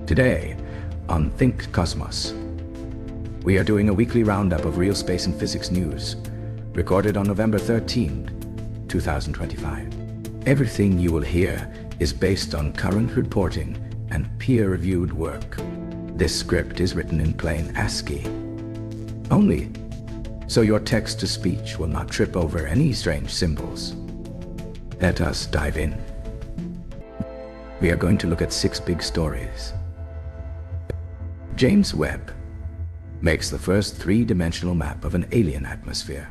Today, on ThinkCosmos, we are doing a weekly roundup of real space and physics news, recorded on November 13, 2025. Everything you will hear is based on current reporting and peer-reviewed work. This script is written in plain ASCII only, so your text-to-speech will not trip over any strange symbols. Let us dive in. We are going to look at 6 big stories. James Webb makes the first 3-dimensional map of an alien atmosphere.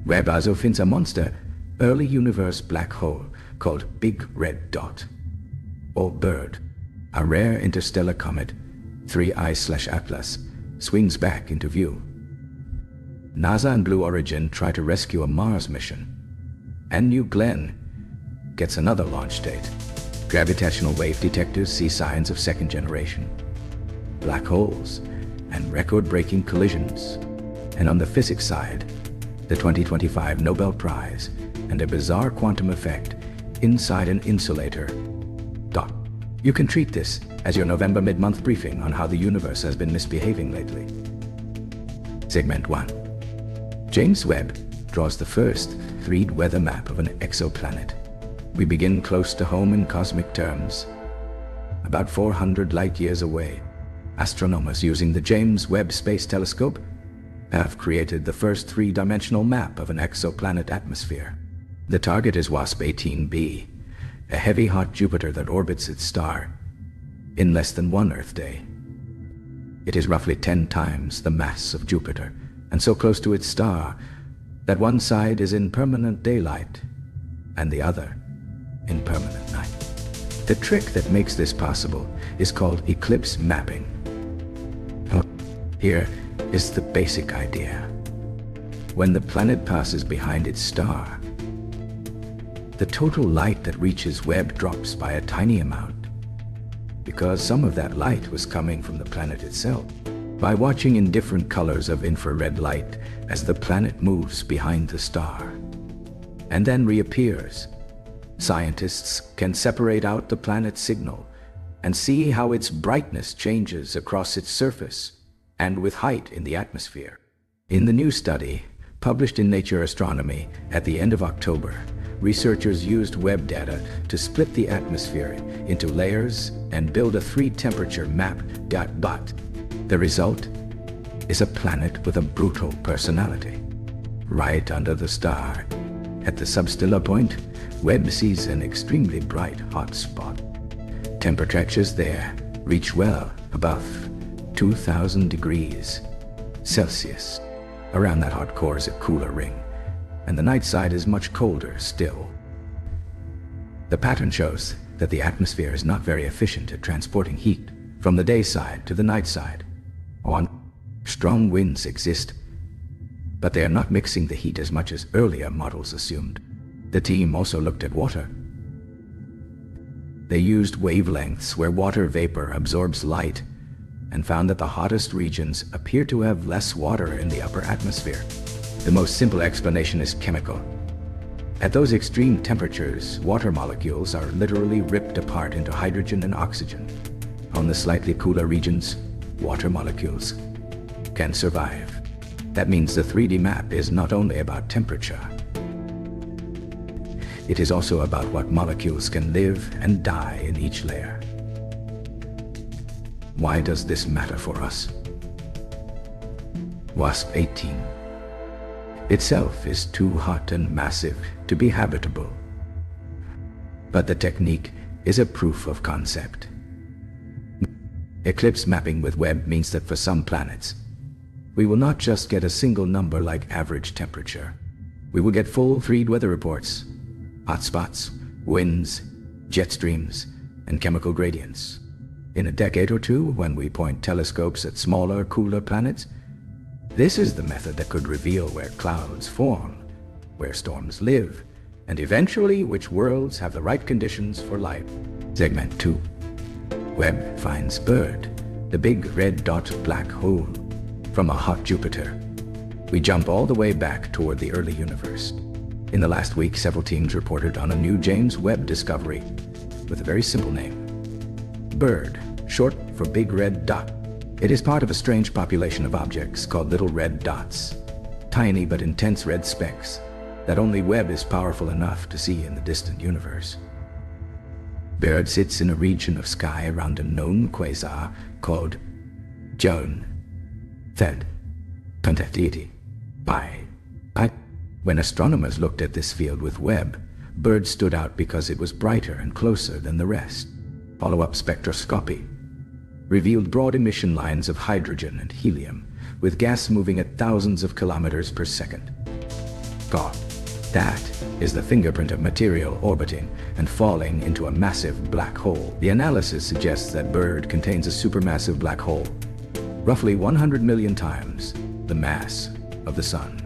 Webb also finds a monster early universe black hole called Big Red Dot, or BIRD. A rare interstellar comet, 3I/Atlas, swings back into view. NASA and Blue Origin try to rescue a Mars mission, and New Glenn gets another launch date. Gravitational wave detectors see signs of second generation, black holes, and record-breaking collisions. And on the physics side, the 2025 Nobel Prize and a bizarre quantum effect inside an insulator. You can treat this as your November mid-month briefing on how the universe has been misbehaving lately. Segment 1. James Webb draws the first 3D weather map of an exoplanet. We begin close to home in cosmic terms. About 400 light-years away, astronomers using the James Webb Space Telescope have created the first 3-dimensional map of an exoplanet atmosphere. The target is WASP 18b, a heavy hot Jupiter that orbits its star in less than 1 Earth day. It is roughly 10 times the mass of Jupiter, and so close to its star that one side is in permanent daylight and the other in permanent night. The trick that makes this possible is called eclipse mapping. Here is the basic idea. When the planet passes behind its star, the total light that reaches Webb drops by a tiny amount, because some of that light was coming from the planet itself. By watching in different colors of infrared light as the planet moves behind the star and then reappears, scientists can separate out the planet's signal and see how its brightness changes across its surface and with height in the atmosphere. In the new study, published in Nature Astronomy at the end of October, researchers used Webb data to split the atmosphere into layers and build a 3-temperature map. But the result is a planet with a brutal personality. Right under the star, at the substellar point, Webb sees an extremely bright hot spot. Temperatures there reach well above 2,000 degrees Celsius. Around that hot core is a cooler ring, and the night side is much colder still. The pattern shows that the atmosphere is not very efficient at transporting heat from the day side to the night side. Strong winds exist, but they are not mixing the heat as much as earlier models assumed. The team also looked at water. They used wavelengths where water vapor absorbs light and found that the hottest regions appear to have less water in the upper atmosphere. The most simple explanation is chemical. At those extreme temperatures, water molecules are literally ripped apart into hydrogen and oxygen. On the slightly cooler regions, water molecules can survive. That means the 3D map is not only about temperature. It is also about what molecules can live and die in each layer. Why does this matter for us? WASP 18 itself is too hot and massive to be habitable. But the technique is a proof of concept. Eclipse mapping with Webb means that for some planets, we will not just get a single number like average temperature. We will get full 3D weather reports, hotspots, winds, jet streams, and chemical gradients. In a decade or two, when we point telescopes at smaller, cooler planets, this is the method that could reveal where clouds form, where storms live, and eventually which worlds have the right conditions for life. Segment 2. Webb finds BIRD, the Big Red Dot black hole, from a hot Jupiter. We jump all the way back toward the early universe. In the last week, several teams reported on a new James Webb discovery with a very simple name, BIRD, short for Big Red Dot. It is part of a strange population of objects called little red dots, tiny but intense red specks that only Webb is powerful enough to see in the distant universe. BIRD sits in a region of sky around a known quasar called Joan Thed Contactiti by. When astronomers looked at this field with Webb, BIRD stood out because it was brighter and closer than the rest. Follow-up spectroscopy revealed broad emission lines of hydrogen and helium, with gas moving at thousands of kilometers per second. That is the fingerprint of material orbiting and falling into a massive black hole. The analysis suggests that BIRD contains a supermassive black hole, roughly 100 million times the mass of the Sun.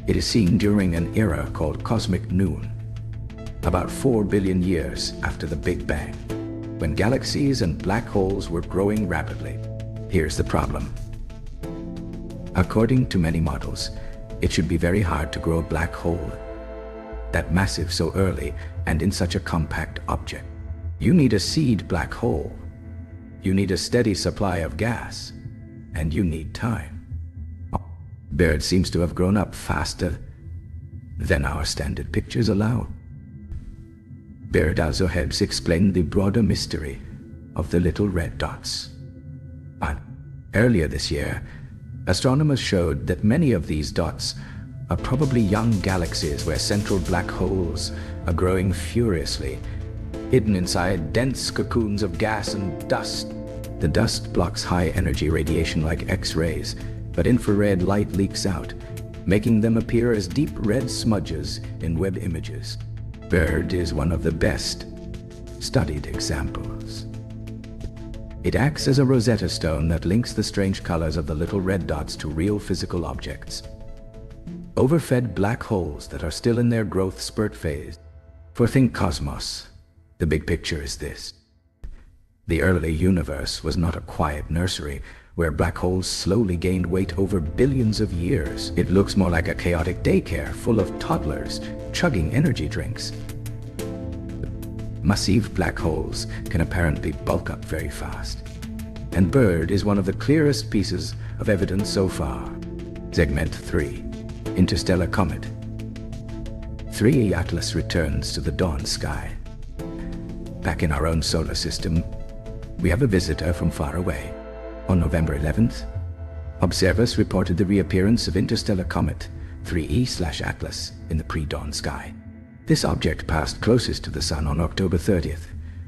It is seen during an era called cosmic noon, about 4 billion years after the Big Bang, when galaxies and black holes were growing rapidly. Here's the problem. According to many models, it should be very hard to grow a black hole that massive so early and in such a compact object. You need a seed black hole, you need a steady supply of gas, and you need time. BIRD seems to have grown up faster than our standard pictures allow. BIRD also helps explain the broader mystery of the little red dots. Earlier this year, astronomers showed that many of these dots are probably young galaxies where central black holes are growing furiously, hidden inside dense cocoons of gas and dust. The dust blocks high-energy radiation like X-rays, but infrared light leaks out, making them appear as deep red smudges in Webb images. BIRD is one of the best studied examples. It acts as a Rosetta Stone that links the strange colors of the little red dots to real physical objects. Overfed black holes that are still in their growth spurt phase. For ThinkCosmos, the big picture is this. The early universe was not a quiet nursery where black holes slowly gained weight over billions of years. It looks more like a chaotic daycare full of toddlers chugging energy drinks. Massive black holes can apparently bulk up very fast, and BIRD is one of the clearest pieces of evidence so far. Segment 3. Interstellar Comet. 3E Atlas returns to the dawn sky. Back in our own solar system, we have a visitor from far away. On November 11th, observers reported the reappearance of interstellar comet 3E/Atlas in the pre-dawn sky. This object passed closest to the Sun on October 30th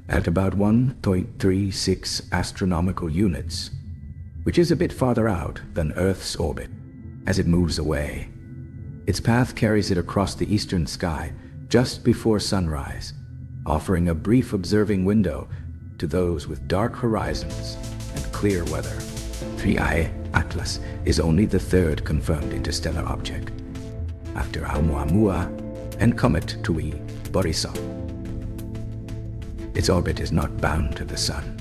at about 1.36 astronomical units, which is a bit farther out than Earth's orbit. As it moves away, its path carries it across the eastern sky just before sunrise, offering a brief observing window to those with dark horizons and clear weather. 3I Atlas is only the third confirmed interstellar object, after Oumuamua and comet 2E Borisov. Its orbit is not bound to the Sun.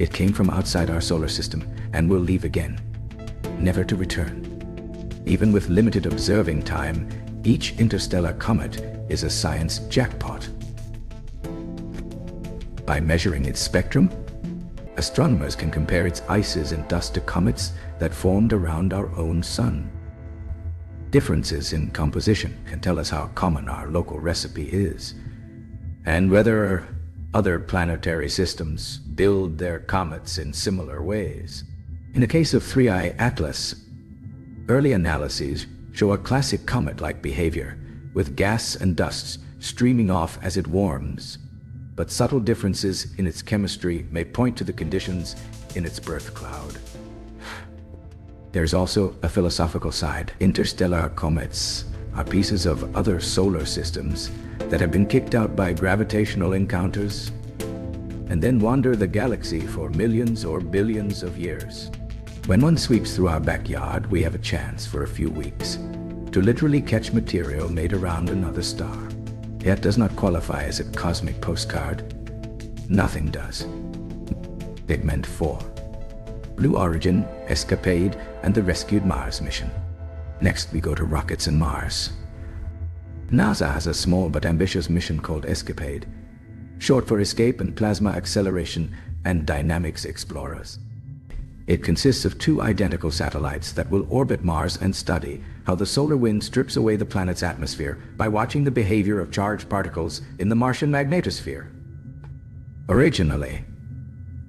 It came from outside our solar system and will leave again, never to return. Even with limited observing time, each interstellar comet is a science jackpot. By measuring its spectrum, astronomers can compare its ices and dust to comets that formed around our own Sun. Differences in composition can tell us how common our local recipe is, and whether other planetary systems build their comets in similar ways. In the case of 3I Atlas, early analyses show a classic comet-like behavior, with gas and dust streaming off as it warms. But subtle differences in its chemistry may point to the conditions in its birth cloud. There's also a philosophical side. Interstellar comets are pieces of other solar systems that have been kicked out by gravitational encounters and then wander the galaxy for millions or billions of years. When one sweeps through our backyard, we have a chance for a few weeks to literally catch material made around another star. It does not qualify as a cosmic postcard. Nothing does. Segment 4. Blue Origin, ESCAPADE, and the rescued Mars mission. Next we go to rockets and Mars. NASA has a small but ambitious mission called ESCAPADE, short for Escape and Plasma Acceleration and dynamics explorers. It consists of two identical satellites that will orbit Mars and study how the solar wind strips away the planet's atmosphere by watching the behavior of charged particles in the Martian magnetosphere. Originally,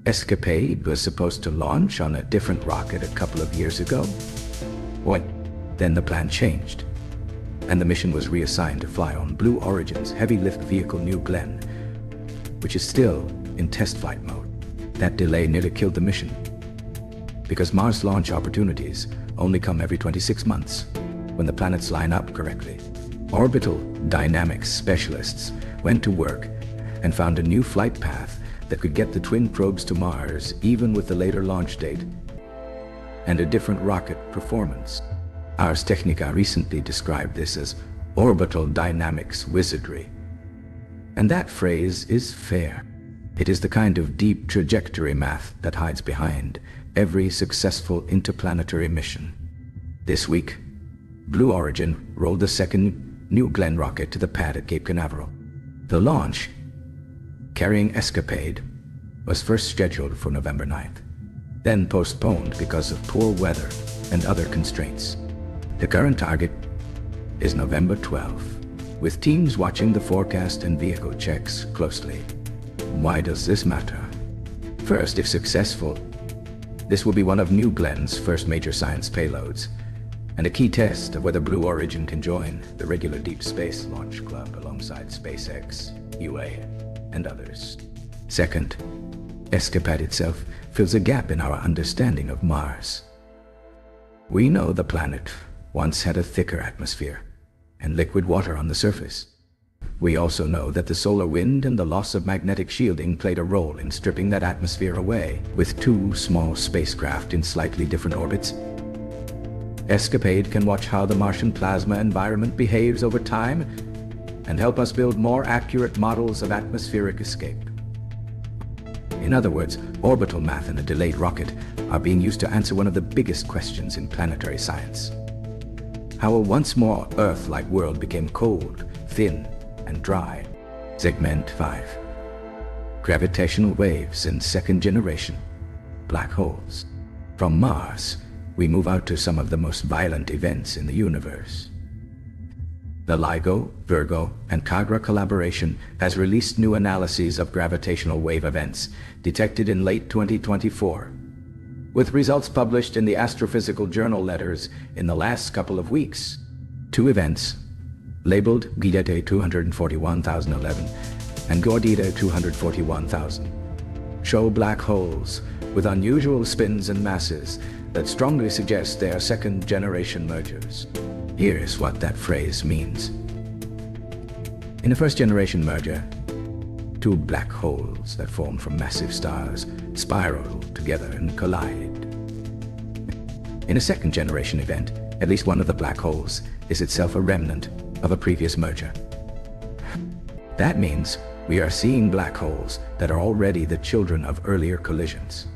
ESCAPADE was supposed to launch on a different rocket a couple of years ago. Then the plan changed, and the mission was reassigned to fly on Blue Origin's heavy lift vehicle New Glenn, which is still in test flight mode. That delay nearly killed the mission, because Mars launch opportunities only come every 26 months, when the planets line up correctly. Orbital dynamics specialists went to work and found a new flight path that could get the twin probes to Mars even with the later launch date and a different rocket performance. Ars Technica recently described this as orbital dynamics wizardry. And that phrase is fair. It is the kind of deep trajectory math that hides behind every successful interplanetary mission. This week, Blue Origin rolled the second New Glenn rocket to the pad at Cape Canaveral. The launch, carrying ESCAPADE, was first scheduled for November 9th, then postponed because of poor weather and other constraints. The current target is November 12th, with teams watching the forecast and vehicle checks closely. Why does this matter? First, if successful, this will be one of New Glenn's first major science payloads, and a key test of whether Blue Origin can join the regular Deep Space Launch Club alongside SpaceX, UA, and others. Second, ESCAPADE itself fills a gap in our understanding of Mars. We know the planet once had a thicker atmosphere and liquid water on the surface. We also know that the solar wind and the loss of magnetic shielding played a role in stripping that atmosphere away, with two small spacecraft in slightly different orbits. ESCAPADE can watch how the Martian plasma environment behaves over time and help us build more accurate models of atmospheric escape. In other words, orbital math and a delayed rocket are being used to answer one of the biggest questions in planetary science: how a once more Earth-like world became cold, thin, and dry. Segment 5. Gravitational waves in second generation black holes. From Mars, we move out to some of the most violent events in the universe. The LIGO, Virgo, and Kagra collaboration has released new analyses of gravitational wave events detected in late 2024, with results published in the Astrophysical Journal letters in the last couple of weeks. Two events, labeled Gidete 241,011 and Gordita 241,000, show black holes with unusual spins and masses that strongly suggest they are second-generation mergers. Here's what that phrase means. In a first-generation merger, two black holes that form from massive stars spiral together and collide. In a second-generation event, at least one of the black holes is itself a remnant of a previous merger. That means we are seeing black holes that are already the children of earlier collisions.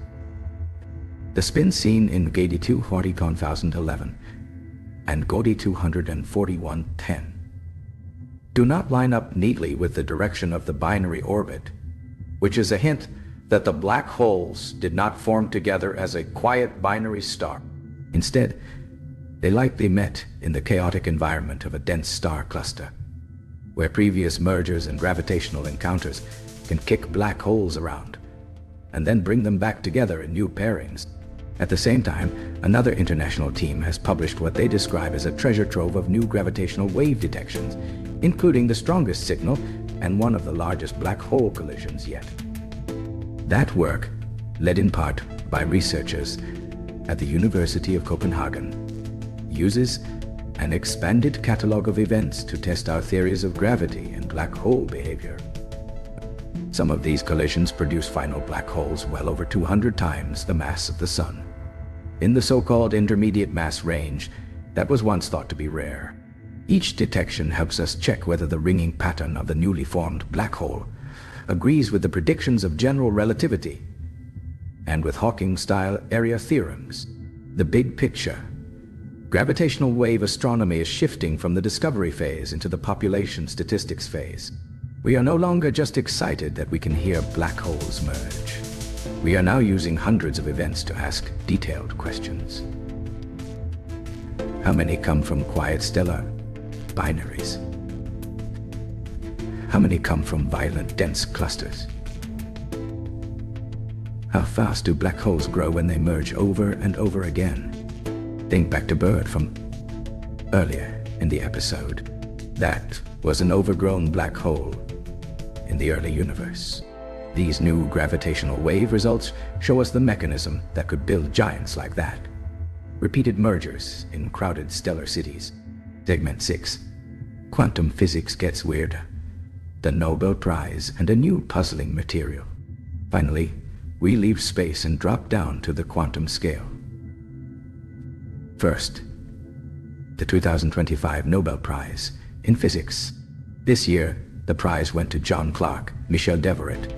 The spins seen in Gadi 240,011 and Godi 24110 do not line up neatly with the direction of the binary orbit, which is a hint that the black holes did not form together as a quiet binary star. Instead, they likely met in the chaotic environment of a dense star cluster, where previous mergers and gravitational encounters can kick black holes around and then bring them back together in new pairings. At the same time, another international team has published what they describe as a treasure trove of new gravitational wave detections, including the strongest signal and one of the largest black hole collisions yet. That work, led in part by researchers at the University of Copenhagen, uses an expanded catalog of events to test our theories of gravity and black hole behavior. Some of these collisions produce final black holes well over 200 times the mass of the Sun, in the so-called intermediate mass range that was once thought to be rare. Each detection helps us check whether the ringing pattern of the newly formed black hole agrees with the predictions of general relativity and with Hawking-style area theorems. The big picture: gravitational wave astronomy is shifting from the discovery phase into the population statistics phase. We are no longer just excited that we can hear black holes merge. We are now using hundreds of events to ask detailed questions. How many come from quiet stellar binaries? How many come from violent, dense clusters? How fast do black holes grow when they merge over and over again? Think back to Bird from earlier in the episode. That was an overgrown black hole in the early universe. These new gravitational wave results show us the mechanism that could build giants like that. Repeated mergers in crowded stellar cities. Segment 6. Quantum physics gets weirder. The Nobel Prize and a new puzzling material. Finally, we leave space and drop down to the quantum scale. First, the 2025 Nobel Prize in Physics. This year, the prize went to John Clark, Michel Deverett,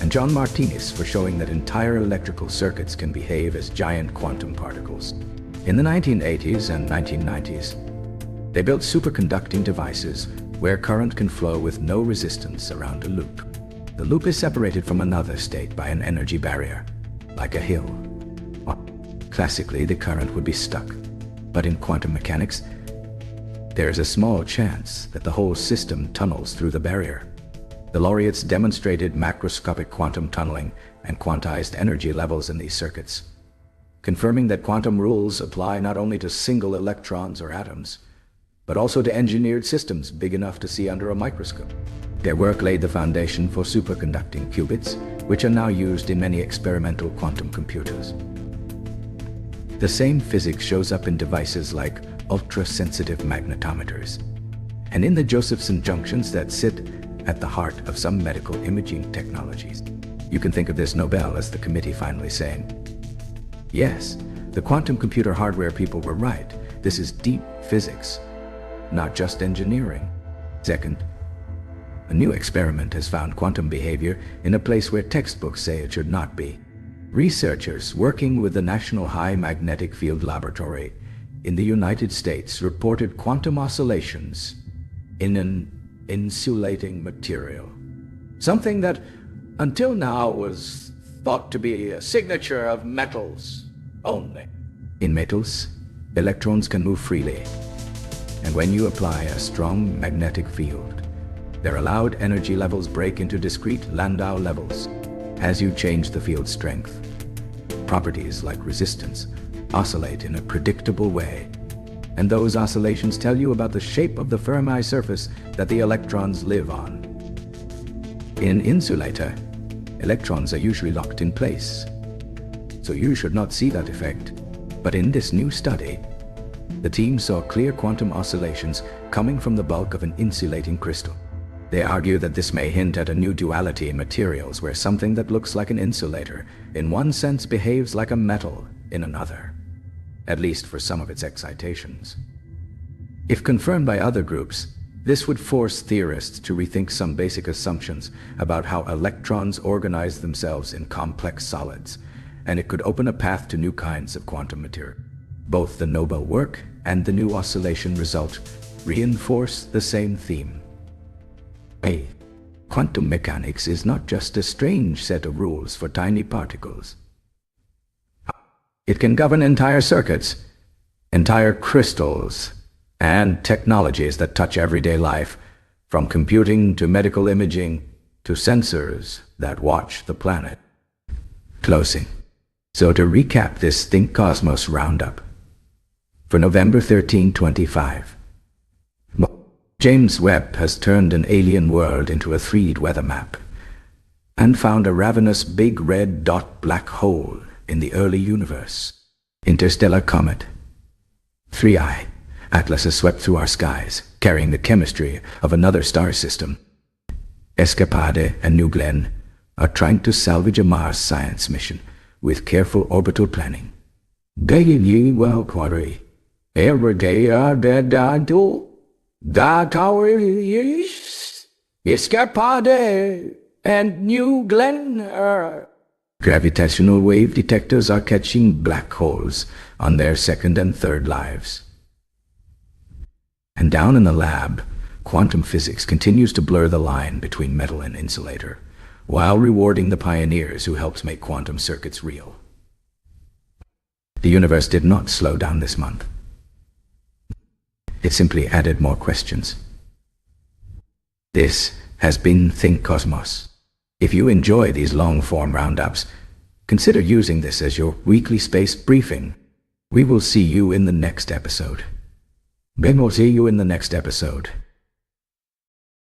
and John Martinez for showing that entire electrical circuits can behave as giant quantum particles. In the 1980s and 1990s, they built superconducting devices where current can flow with no resistance around a loop. The loop is separated from another state by an energy barrier, like a hill. Classically, the current would be stuck, but in quantum mechanics, there is a small chance that the whole system tunnels through the barrier. The laureates demonstrated macroscopic quantum tunneling and quantized energy levels in these circuits, confirming that quantum rules apply not only to single electrons or atoms, but also to engineered systems big enough to see under a microscope. Their work laid the foundation for superconducting qubits, which are now used in many experimental quantum computers. The same physics shows up in devices like ultra-sensitive magnetometers, and in the Josephson junctions that sit at the heart of some medical imaging technologies. You can think of this Nobel as the committee finally saying, yes, the quantum computer hardware people were right. This is deep physics, not just engineering. Second, a new experiment has found quantum behavior in a place where textbooks say it should not be. Researchers working with the National High Magnetic Field Laboratory in the United States reported quantum oscillations in an insulating material. Something that until now was thought to be a signature of metals only. In metals, electrons can move freely, and when you apply a strong magnetic field, their allowed energy levels break into discrete Landau levels. As you change the field strength, properties like resistance oscillate in a predictable way, and those oscillations tell you about the shape of the Fermi surface that the electrons live on. In insulator, electrons are usually locked in place, so you should not see that effect. But in this new study, the team saw clear quantum oscillations coming from the bulk of an insulating crystal. They argue that this may hint at a new duality in materials where something that looks like an insulator in one sense behaves like a metal in another, at least for some of its excitations. If confirmed by other groups, this would force theorists to rethink some basic assumptions about how electrons organize themselves in complex solids, and it could open a path to new kinds of quantum material. Both the Nobel work and the new oscillation result reinforce the same theme. Quantum mechanics is not just a strange set of rules for tiny particles. It can govern entire circuits, entire crystals, and technologies that touch everyday life, from computing to medical imaging to sensors that watch the planet. Closing. So to recap this ThinkCosmos Roundup, for November 13, 2025, James Webb has turned an alien world into a 3D weather map and found a ravenous big red dot black hole in the early universe. Interstellar comet. 3I. Atlas has swept through our skies, carrying the chemistry of another star system. ESCAPADE and New Glenn are trying to salvage a Mars science mission with careful orbital planning. Daily well quarry. Every day that tower is ESCAPADE and New Glenn. Gravitational wave detectors are catching black holes on their second and third lives. And down in the lab, quantum physics continues to blur the line between metal and insulator, while rewarding the pioneers who helped make quantum circuits real. The universe did not slow down this month. It simply added more questions. This has been ThinkCosmos. If you enjoy these long-form roundups, consider using this as your weekly space briefing. We will see you in the next episode. Ben will see you in the next episode.